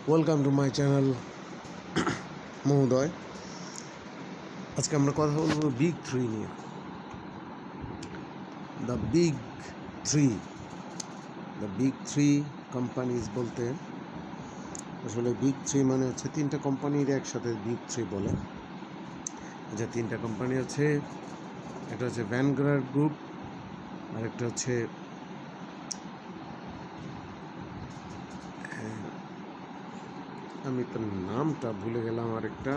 Welcome to my channel মহোদয়। আজকে আমরা কথা বলবো বিগ থ্রি নিয়ে। দ্য বিগ থ্রি কোম্পানিজ বলতে আসলে বিগ থ্রি মানে হচ্ছে তিনটা কোম্পানির একসাথে বিগ থ্রি বলে। যে তিনটা কোম্পানি আছে, একটা হচ্ছে ভ্যানগার্ড গ্রুপ, আর একটা হচ্ছে আমি তার নামটা ভুলে গেলাম, আর একটা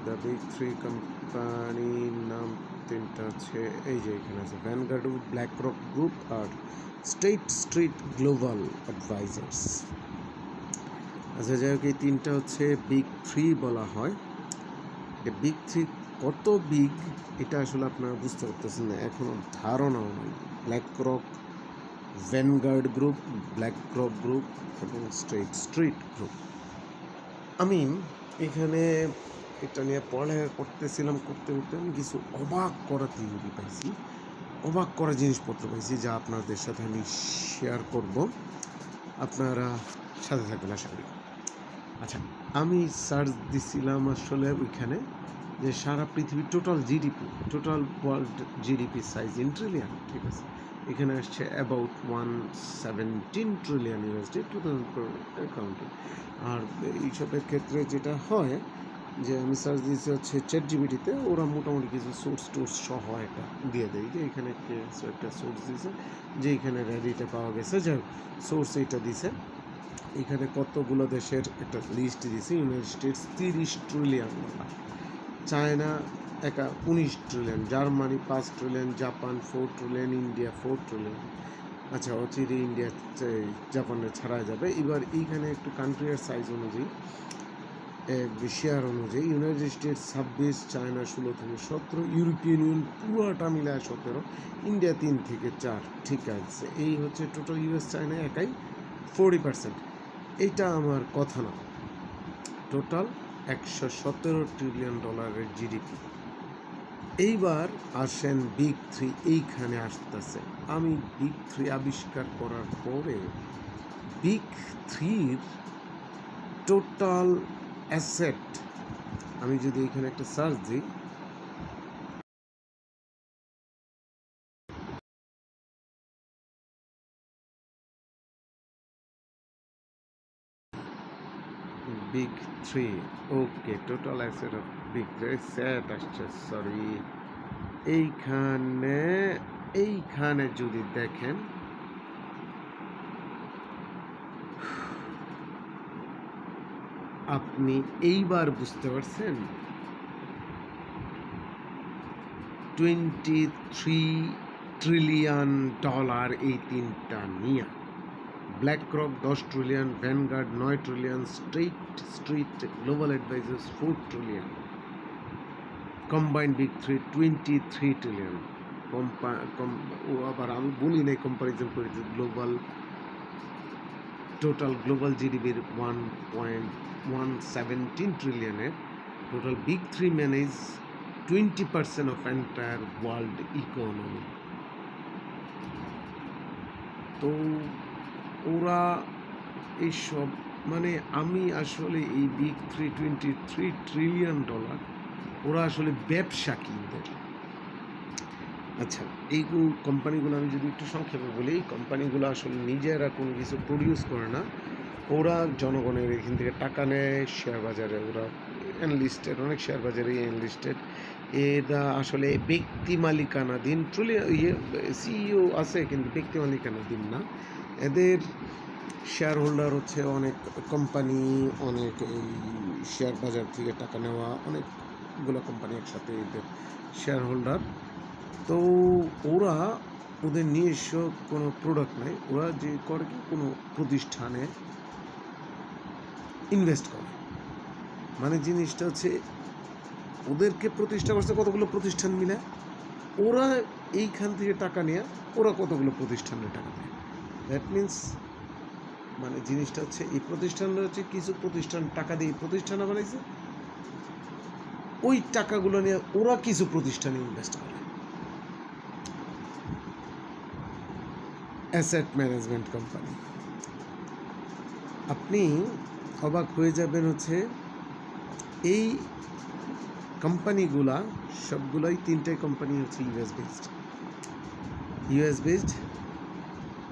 দ্য বিগ থ্রি কোম্পানির নাম তিনটা আছে, এই যে এখানে আছে Vanguard Group, BlackRock group আর স্টেট স্ট্রিট গ্লোবাল অ্যাডভাইজার্স। আচ্ছা, যাই হোক, এই তিনটা হচ্ছে বিগ থ্রি বলা হয়। বিগ থ্রি কত বিগ এটা আসলে আপনারা বুঝতে পারতেছেন না, এখনো ধারণাও নেই। Black rock, vanguard Group, BlackRock group এবং স্টেট স্ট্রিট গ্রুপ। আমি এখানে এটা নিয়ে পড়ালেখা করতেছিলাম, করতে আমি কিছু অবাক করা থিওরি পাইছি, অবাক করা জিনিসপত্র পাইছি, যা আপনাদের সাথে আমি শেয়ার করব। আপনারা সাথে থাকবেন আশা করি। আচ্ছা, আমি সার্চ দিছিলাম আসলে ওইখানে যে সারা পৃথিবীর total world GDP size in trillion, ঠিক আছে। এখানে আসছে অ্যাবাউট 117 ট্রিলিয়ন ইউএসডি 2000 অ্যাকাউন্টে। আর এইসবের ক্ষেত্রে যেটা হয় যে আমি সার্চ দিয়েছি হচ্ছে চ্যাটজিপিটিতে, ওরা মোটামুটি কিছু সোর্স সহ একটা দিয়ে দেয়, যে এখানে একটা সোর্স দিয়েছে, যে এখানে রেডিটে পাওয়া গেছে, যাই সোর্স এইটা দিছে। এখানে কতগুলো দেশের একটা লিস্ট দিয়েছে। United states 30 trillion dollar, China 19 trillion, Germany 5 trillion, Japan 4 trillion, India 4 trillion. আচ্ছা, অচিরে ইন্ডিয়া জাপানের ছাড়া যাবে। এবার এইখানে একটু কান্ট্রির সাইজ অনুযায়ী, শেয়ার অনুযায়ী ইউনাইটেড স্টেটস 26, চায়না 16 থেকে 17, ইউরোপিয়ান ইউনিয়ন পুরোটা মিলায় 17, ইন্ডিয়া 3 থেকে 4, ঠিক আছে। এই হচ্ছে টোটাল। ইউএস চায়না একাই 40%। এইটা আমার কথা না, টোটাল 117 ট্রিলিয়ন ডলারের জিডিপি। এইবার আসেন বিগ থ্রি, এইখানে আসতেছে। আমি বিগ থ্রি আবিষ্কার করার পরে বিগ থ্রির টোটাল অ্যাসেট, আমি যদি এখানে একটা সার্চ দিই, big three, okay, total asset of big three set আসছে, সরি, এইখানে যদি দেখেন, আপনি এইবার বুঝতে পারছেন 23 ট্রিলিয়ন ডলার এই তিনটা নিয়ে। Black rock 10 trillion, vanguard 9 trillion, street Global advisers 4 trillion, combined big three 23 trillion. আবার আমি বলি নাই, কম্পারিজন করেছি টোটাল গ্লোবাল জিডিপির 1.117 ট্রিলিয়নের। Total big three manage 20% of entire world economy. তো ওরা এইসব, মানে আমি আসলে এই বিগ থ্রি 23 ট্রিলিয়ন ডলার, ওরা আসলে ব্যবসা কিনবে। আচ্ছা, এই কোম্পানিগুলো আমি যদি একটু সংক্ষেপে বলি, এই কোম্পানিগুলো আসলে নিজেরা কোনো কিছু প্রডিউস করে না, ওরা জনগণের এখান থেকে টাকা নেয়, শেয়ার বাজারে ওরা এনলিস্টেড, অনেক শেয়ার বাজারে এনলিস্টেড। এরা আসলে ব্যক্তি মালিকানাধীন, সিইও আছে কিন্তু ব্যক্তি মালিকানাধীন না। এদের শেয়ার হোল্ডার হচ্ছে অনেক কোম্পানি, অনেক এই শেয়ার বাজার থেকে টাকা নেওয়া অনেকগুলো কোম্পানি একসাথে এদের শেয়ার হোল্ডার। তো ওরা, ওদের নিজস্ব কোনো প্রোডাক্ট নাই, ওরা যে করে কি কোনো প্রতিষ্ঠানে ইনভেস্ট করে। মানে জিনিসটা হচ্ছে ওদেরকে প্রতিষ্ঠা করছে কতগুলো প্রতিষ্ঠান মিলে, ওরা এইখান থেকে টাকা নিয়ে ওরা কতগুলো প্রতিষ্ঠানে টাকা দেয়। দ্যাট মিনস, মানে জিনিসটা হচ্ছে এই প্রতিষ্ঠানটা হচ্ছে কিছু প্রতিষ্ঠান টাকা দিয়ে প্রতিষ্ঠান বানাইছে, ওই টাকাগুলো নিয়ে ওরা কিছু প্রতিষ্ঠানে ইনভেস্ট করে। Asset management company. আপনি অবাক হয়ে যাবেন হচ্ছে এই কোম্পানিগুলা সবগুলোই তিনটে কোম্পানি হচ্ছে ইউএস বেসড।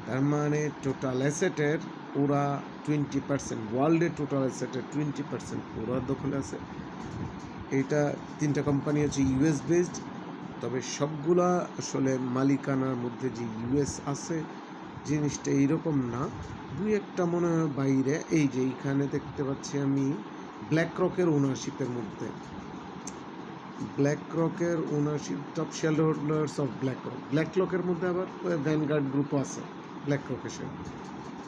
তার মানে টোটাল অ্যাসেটের ওরা 20%, ওয়ার্ল্ডের টোটাল অ্যাসেটের 20% ওরা দখলে আছে। এটা তিনটা কোম্পানি হচ্ছে ইউএস বেসড, তবে সবগুলা আসলে মালিকানার মধ্যে যে ইউএস আছে জিনিসটা এইরকম না, দুই একটা মনে হয় বাইরে। এই যে এইখানে দেখতে পাচ্ছি আমি ব্ল্যাক রকের ওনারশিপের মধ্যে, ব্ল্যাক রকের ownership, top share holders of ব্ল্যাক রকের মধ্যে আবার ভ্যানগার্ড গ্রুপও আছে ব্ল্যাক রকের শেয়ার।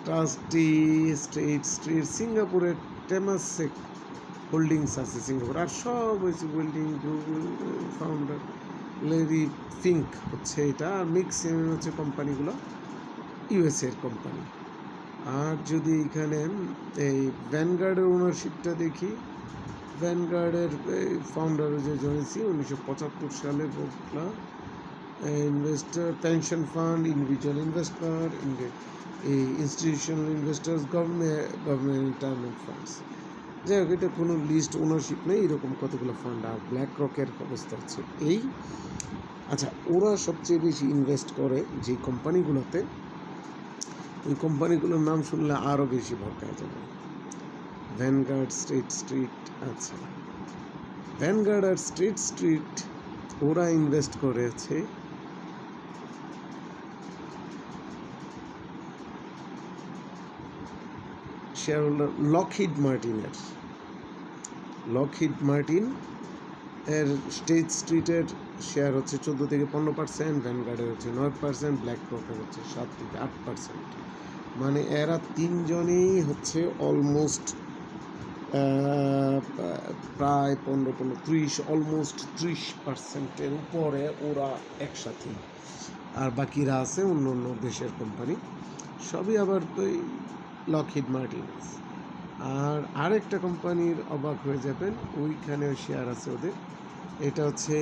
ট্রাস্টি স্টেট স্ট্রিট সিঙ্গাপুরের টেমাসেক হোল্ডিংস আছে সিঙ্গাপুর, আর সব হয়েছে welding group founder Larry Fink হচ্ছে এটা, আর ম্যাক্সিমাম হচ্ছে কোম্পানিগুলো ইউএসএর কোম্পানি। আর যদি এখানে এই ভ্যানগার্ডের ওনারশিপটা দেখি, ভ্যানগার্ডের ফাউন্ডার যে জয়েছি 1975 সালে বললা investor, pension fund, individual investor, এই institutional investors, government retirement funds. যাই হোক, এটা কোনো লিস্ট ওনারশিপ নেই, এরকম কতগুলো ফান্ড। আর ব্ল্যাক রকের অবস্থা হচ্ছে এই। আচ্ছা, ওরা সবচেয়ে বেশি ইনভেস্ট করে যে কোম্পানিগুলোতে, ওই কোম্পানিগুলোর নাম শুনলে আরও বেশি ভরকায় যাবে। Vanguard, state street. আচ্ছা, ভ্যানগার্ড আর স্টেট স্ট্রিট ওরা ইনভেস্ট করেছে শেয়ার হোল্ডার লকহিড মার্টিন এর স্টেট স্ট্রিটের শেয়ার হচ্ছে 14 থেকে 15%, ভ্যানগার্ডের হচ্ছে 9%, ব্ল্যাক রকের হচ্ছে 7 থেকে 8%। মানে এরা তিনজনেই হচ্ছে অলমোস্ট প্রায় 15-30, অলমোস্ট 30%-এর উপরে ওরা একসাথে। আর বাকিরা আছে অন্য অন্য দেশের কোম্পানি, সবই আবার ওই লকহিড মার্টিন। আর আরেকটা কোম্পানির অবাক হয়ে যাবেন, ওইখানে শেয়ার আছে ওদের, এটা হচ্ছে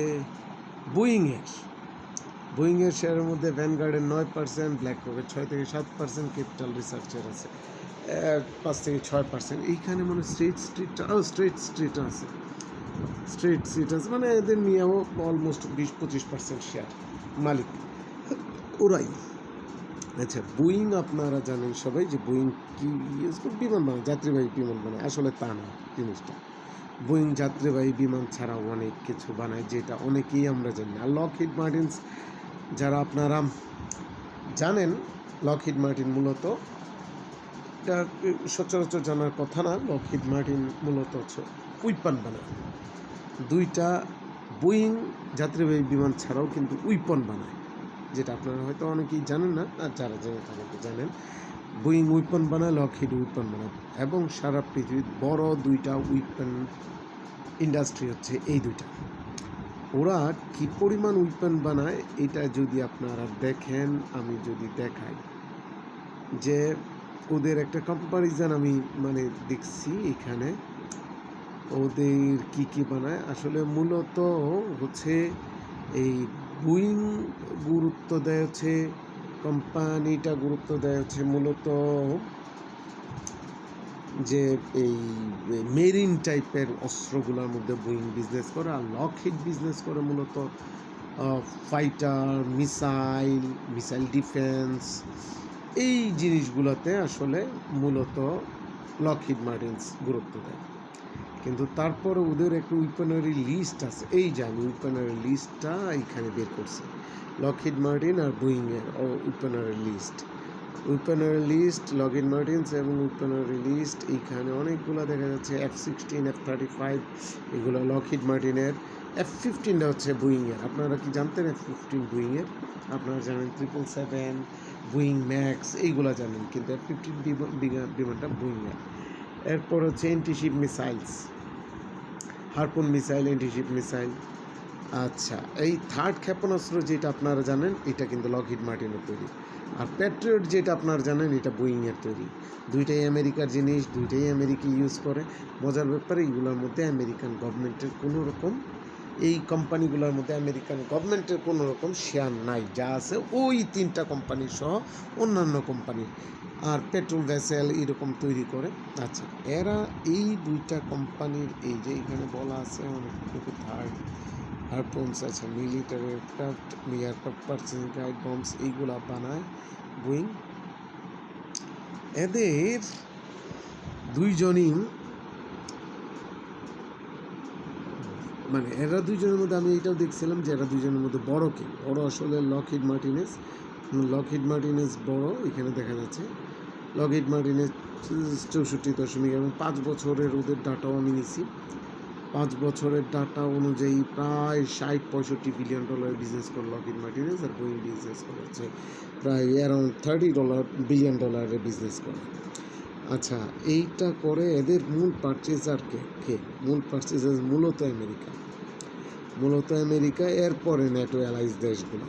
বুইংয়ের শেয়ারের মধ্যে ভ্যানগার্ডের 9%, ব্ল্যাক রকের 6 থেকে 7%, ক্যাপিটাল রিসার্চের আছে 5 থেকে 6%। এইখানে মানে স্ট্রেট স্ট্রিট আছে, মানে এদের নিয়েও অলমোস্ট 20-25% শেয়ার মালিক ওরাই। আচ্ছা, বুইং আপনারা জানেন সবাই যে বুইং কি বিমান বানায়, যাত্রীবাহী বিমান বানায়। আসলে তা না জিনিসটা, বুইং যাত্রীবাহী বিমান ছাড়াও অনেক কিছু বানায়, যেটা অনেকেই আমরা জানি না। আর লকহিড মার্টিন, যারা আপনারা জানেন, লকহিড মার্টিন মূলত, এটা সচরাচর জানার কথা না, লকহিড মার্টিন মূলত হচ্ছে উইপন বানায়। দুইটা বুইং যাত্রীবাহী বিমান ছাড়াও কিন্তু উইপন বানায়, যেটা আপনারা হয়তো অনেকেই জানেন না, আর যারা জেনে তাদেরকে জানেন। বুইং উইপন বানায়, লকহিড উইপন বানায়, এবং সারা পৃথিবীর বড় দুইটা উইপন ইন্ডাস্ট্রি হচ্ছে এই দুইটা। ওরা কি পরিমাণ উইপন বানায় এটা যদি আপনারা দেখেন, আমি যদি দেখাই যে ওদের একটা কম্পারিজন আমি মানে দেখছি এখানে, ওদের কি বানায় আসলে মূলত হচ্ছে এই বুইং গুরুত্ব দেয় হচ্ছে, কোম্পানিটা গুরুত্ব দেয় হচ্ছে মূলত যে এই মেরিন টাইপের অস্ত্রগুলোর মধ্যে বুইং বিজনেস করে, আর লকহিড বিজনেস করে মূলত ফাইটার, মিসাইল ডিফেন্স, এই জিনিসগুলোতে আসলে মূলত লকহিড মার্টিন গুরুত্ব দেয়। কিন্তু তারপরে ওদের একটা উইপনারি লিস্ট আছে, এই যে আমি উইপনারি লিস্টটা এখানে বের করছি, লকহিড মার্টিন আর বুইংয়ের উইপনারি লিস্ট, লকহিড মার্টিনস এবং উইপনারি লিস্ট। এইখানে অনেকগুলো দেখা যাচ্ছে, F-16, F-35 এগুলো লকহিড মার্টিনের, F-15টা হচ্ছে বুইংয়ের। আপনারা কি জানতেন F-15 বুইংয়ের? আপনারা জানেন 777, বুইং ম্যাক্স, এইগুলো জানেন, কিন্তু F-15 বিমানটা বুইংয়ের। এরপর হচ্ছে antiship missiles, harpoon missile, antiship missile. আচ্ছা, এই থার্ড ক্ষেপণাস্ত্র যেটা আপনারা জানেন, এটা কিন্তু লকহিড মার্টিনের তৈরি। আর প্যাট্রিয়ট যেটা আপনারা জানেন, এটা বুইংয়ের তৈরি। দুইটাই আমেরিকার জিনিস, দুইটাই আমেরিকা ইউজ করে। মজার ব্যাপারে এগুলোর মধ্যে আমেরিকান গভর্নমেন্টের কোনো রকম এই কোম্পানিগুলোর মধ্যে আমেরিকান গভর্নমেন্টের কোনো রকম শেয়ার নাই, যা আছে ওই 3টা কোম্পানি সহ অন্যান্য কোম্পানি, আর পেট্রোল ভেসেল এরকম তৈরি করে। আচ্ছা, এরা এই 2টা কোম্পানির এই যে এখানে বলা আছে অনেকটুকু থার্ড হারপন্স আছে, military aircraft purchasing guide bombs এইগুলা বানায় বুইং। এদের দুইজনই মানে এরা দুইজনের মধ্যে আমি এইটাও দেখছিলাম যে এরা দুইজনের মধ্যে বড় কে, বড় আসলে লকহিড মার্টিনেজ বড়, এখানে দেখা যাচ্ছে লকহিড মার্টিনেজ 64., এবং 5 বছরের ওদের ডাটাও আমি নিছি। 5 বছরের ডাটা অনুযায়ী প্রায় 60-65 বিলিয়ন ডলারের বিজনেস করে লকহিড মার্টিনেজ, আর বোয়িং বিজনেস করে হচ্ছে প্রায় অ্যারাউন্ড $30 বিলিয়ন বিজনেস করে। আচ্ছা, এইটা করে এদের মূল পারচেজার কে? মূল পারচেজার মূলত আমেরিকা, এরপরে ন্যাটো অ্যালাইজ দেশগুলো।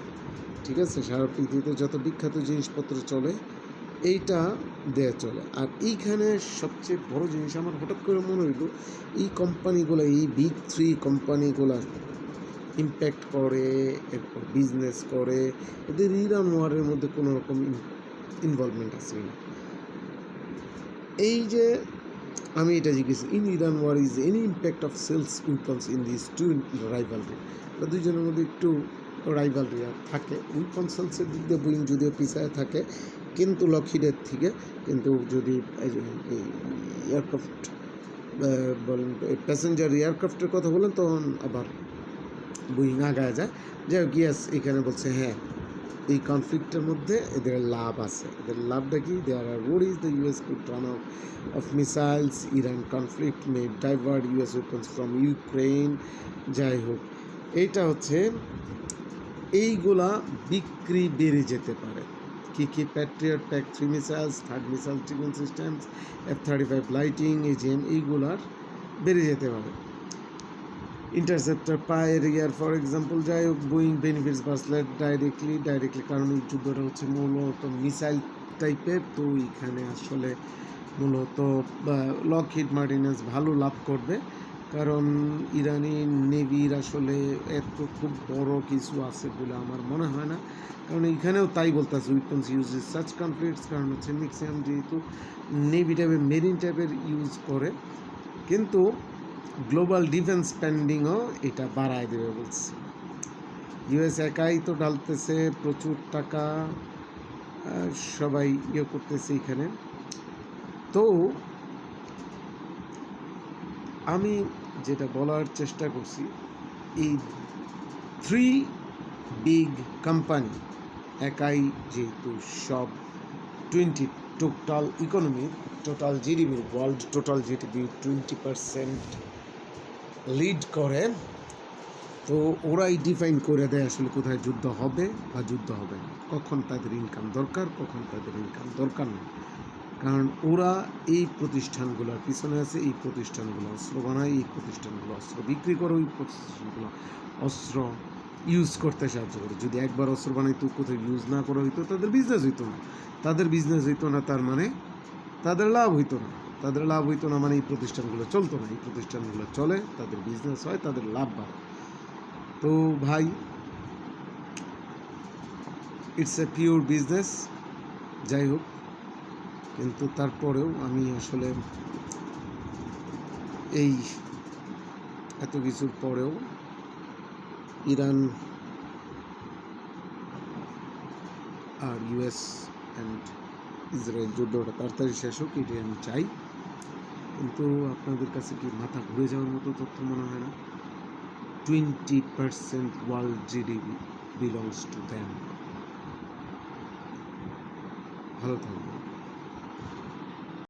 ঠিক আছে, সারা পৃথিবীতে যত বিখ্যাত জিনিসপত্র চলে এইটা দেয়া চলে। আর এইখানে সবচেয়ে বড় জিনিস আমার হঠাৎ করে মনে হইল, এই কোম্পানিগুলো, এই বিগ 3 কোম্পানিগুলো ইম্প্যাক্ট করে, এরপর বিজনেস করে, এদের ইরান ওয়ারের মধ্যে কোনো রকম ইনভলভমেন্ট আছে না। এই যে আমি এটা জিজ্ঞেস, in Iran war is any impact of sales weapons in this two rivalry? দুইজনের মধ্যে একটু রাইভালরি থাকে, উইপন সেলসের দিক দিয়ে বোয়িং যদিও পিছায় থাকে কিন্তু লকহিডের থেকে, কিন্তু যদি এয়ারক্রাফট বলেন, প্যাসেঞ্জার এয়ারক্রাফটের কথা বলেন তখন আবার বোয়িং আগায় যায়। যাই হোক, ইয়াস, এখানে বলছে হ্যাঁ এই কনফ্লিক্টের মধ্যে এদের লাভ আছে। এদের লাভটা কি? There are worries the US could run out of missiles, Iran conflict may divert US weapons from Ukraine. যাই হোক, এইটা হচ্ছে এইগুলা বিক্রি বেড়ে যেতে পারে। কি Patriot PAC-3 missiles, THAAD missile ট্রিগন সিস্টেমস, F-35 লাইটিং, AGM এইগুলার বেড়ে যেতে পারে। ইন্টারসেপ্টার পায়েরিয়ার ফর এক্সাম্পল। যাই হোক, বোয়িং বেনিফিটস ভার্সলেট ডাইরেক্টলি, কারণ এই যুদ্ধটা হচ্ছে মূলত মিসাইল টাইপের, তো এখানে আসলে মূলত লকহিড মার্টিনেজ ভালো লাভ করবে, কারণ ইরানি নেভির আসলে এত খুব বড় কিছু আছে বলে আমার মনে হয় না, কারণ এইখানেও তাই বলতেছে উইপন্স ইউজ সাচ কনফ্লিক্টস, কারণ হচ্ছে ম্যাক্সিমাম যেহেতু নেভি টাইপের মেরিন টাইপের ইউজ করে, কিন্তু গ্লোবাল ডিফেন্স স্পেন্ডিংও এটা বাড়ায় দেবে বলছে। ইউএস একাই তো ঢালতেছে প্রচুর টাকা, সবাই করতেছে এখানে। তো আমি যেটা বলার চেষ্টা করছি, এই 3 বিগ কোম্পানি একাই যেহেতু সব 20 total economy, total GDP, world total GDP 20% lead করে, তো ওরাই ডিফাইন করে দেয় আসলে কোথায় যুদ্ধ হবে বা যুদ্ধ হবে না, কখন তাদের ইনকাম দরকার, কখন তাদের ইনকাম দরকার না। কারণ ওরা এই প্রতিষ্ঠানগুলোর পিছনে আছে, এই প্রতিষ্ঠানগুলো অস্ত্র বানায়, এই প্রতিষ্ঠানগুলো অস্ত্র বিক্রি করে, ওই প্রতিষ্ঠানগুলো অস্ত্র ইউজ করতে সাহায্য করে। যদি একবার অস্ত্র বানাইতো, কোথাও ইউজ না করা হইতো, তাদের বিজনেস হইতো না, তার মানে তাদের লাভ হইতো না, মানে এই প্রতিষ্ঠানগুলো চলতো না। এই প্রতিষ্ঠানগুলো চলে, তাদের বিজনেস হয়, তাদের লাভ বাড়ে। তো ভাই, ইটস এ পিওর বিজনেস। যাই হোক, কিন্তু তারপরেও আমি আসলে এই এত কিছুর পরেও ইরান আর ইউএস অ্যান্ড ইসরায়েল যুদ্ধটা তাড়াতাড়ি শেষ হোক, এটাই আমি চাই। কিন্তু আপনাদের কাছে কি মাথা ঘুরে যাওয়ার মতো তথ্য মনে হয় না? 20% world GDP belongs to them. ভালো থাকবেন।